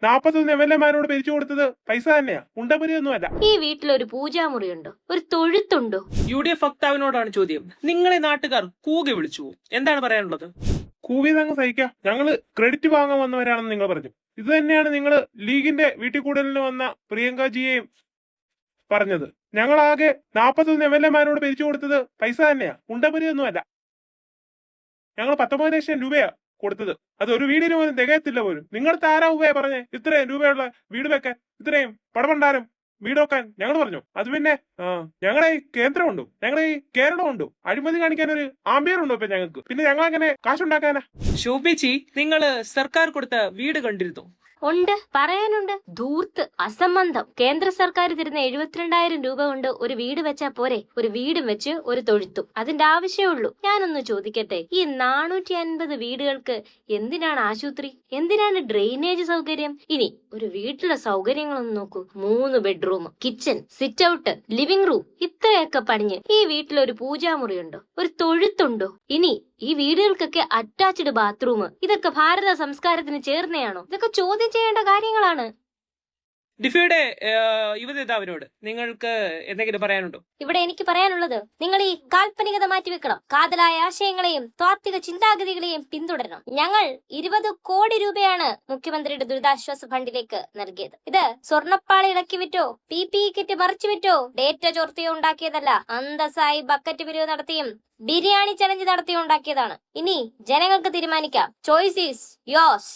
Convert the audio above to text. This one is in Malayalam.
41 MLA-മാരോട് പിരിച്ചു കൊടുത്തത് പൈസ തന്നെയാ, ഉണ്ടപുരിയൊന്നും അല്ല. ഈ വീട്ടിലൊരു പൂജാമുറിയുണ്ടോ, ഒരു തൊഴുത്തുണ്ടോ? UDF വക്താവിനോടാണ് ചോദ്യം. നിങ്ങളെ നാട്ടുകാർ കൂകി വിളിച്ചു, എന്താണ് പറയാനുള്ളത്? കൂവിയതങ്ങ് സഹിക്കാം. ഞങ്ങള് ക്രെഡിറ്റ് വാങ്ങാൻ വന്നവരാണെന്ന് നിങ്ങൾ പറഞ്ഞു. ഇത് തന്നെയാണ് നിങ്ങൾ ലീഗിന്റെ വീട്ടിൽ കൂടലിന് വന്ന പ്രിയങ്കാജിയെയും പറഞ്ഞത്. ഞങ്ങളാകെ 41 MLA-മാരോട് പിരിച്ചു കൊടുത്തത് പൈസ തന്നെയാ, ഉണ്ടപുരിയൊന്നും അല്ല. ഞങ്ങൾ 19 ലക്ഷം രൂപയാ കൊടുത്തത്. അത് ഒരു വീടിന് പോലും തികയത്തില്ല പോലും. നിങ്ങൾക്ക് ആരാ രൂപയെ പറഞ്ഞേ ഇത്രയും രൂപയുള്ള വീട് വെക്കാൻ, ഇത്രയും പടപണ്ടാരം വീട് വെക്കാൻ? ഞങ്ങൾ പറഞ്ഞു. അത് പിന്നെ ഞങ്ങളുടെ ഈ കേന്ദ്രമുണ്ടോ, ഞങ്ങളുടെ ഈ കേരളമുണ്ടോ, അഴിമതി കാണിക്കാൻ ഒരു ആംബിയർ ഉണ്ടോ ഇപ്പൊ ഞങ്ങൾക്ക്? പിന്നെ ഞങ്ങൾ എങ്ങനെ കാശുണ്ടാക്കാനാ? ശോഭിച്ചി, നിങ്ങള് സർക്കാർ കൊടുത്ത വീട് കണ്ടിരുന്നു? ഉണ്ട്, പറയാനുണ്ട്. ധൂർത്ത്, അസംബന്ധം. കേന്ദ്ര സർക്കാർ തരുന്ന 72,000 രൂപ കൊണ്ട് ഒരു വീട് വെച്ചാ പോരെ? ഒരു വീടും വെച്ച് ഒരു തൊഴുത്തും, അതിന്റെ ആവശ്യമുള്ളൂ. ഞാനൊന്ന് ചോദിക്കട്ടെ, ഈ 450 വീടുകൾക്ക് എന്തിനാണ് ആശുപത്രി, എന്തിനാണ് ഡ്രെയിനേജ് സൗകര്യം? ഇനി ഒരു വീട്ടിലെ സൗകര്യങ്ങളൊന്ന് നോക്കൂ. 3 bedroom, kitchen, sit out, living room, ഇത്രയൊക്കെ പണിഞ്ഞ് ഈ വീട്ടിലൊരു പൂജാമുറിയുണ്ടോ, ഒരു തൊഴുത്തുണ്ടോ? ഇനി ഈ വീടുകൾക്കൊക്കെ അറ്റാച്ച്ഡ് ബാത്റൂം, ഇതൊക്കെ ഭാരത സംസ്കാരത്തിന് ചേർന്നയാണോ? ഇതൊക്കെ ചോദ്യം ചെയ്യേണ്ട കാര്യങ്ങളാണ്. ഡിഫയുടെ യുവനേതാവിനോട് നിങ്ങൾക്ക് എന്തെങ്കിലും പറയാനുണ്ടോ? ഇവിടെ എനിക്ക് പറയാനുള്ളത്, നിങ്ങൾ ഈ കാൽപ്പനികത മാറ്റിവെക്കണം. കാതലായ ആശയങ്ങളെയും താത്വിക ചിന്താഗതികളെയും പിന്തുടരണം. ഞങ്ങൾ 20 കോടി രൂപയാണ് മുഖ്യമന്ത്രിയുടെ ദുരിതാശ്വാസ ഫണ്ടിലേക്ക് നൽകിയത്. ഇത് സ്വർണ്ണപ്പാളി ഇളക്കി വിറ്റോ, PPE കിറ്റ് മറിച്ചു വിറ്റോ, ഡേറ്റ ചോർത്തിയോ ഉണ്ടാക്കിയതല്ല. അന്തസ്സായി ബക്കറ്റ് പിരിവ് നടത്തിയും ബിരിയാണി ചലഞ്ച് നടത്തിയോ ഉണ്ടാക്കിയതാണ്. ഇനി ജനങ്ങൾക്ക് തീരുമാനിക്കാം. Choice is യോസ്.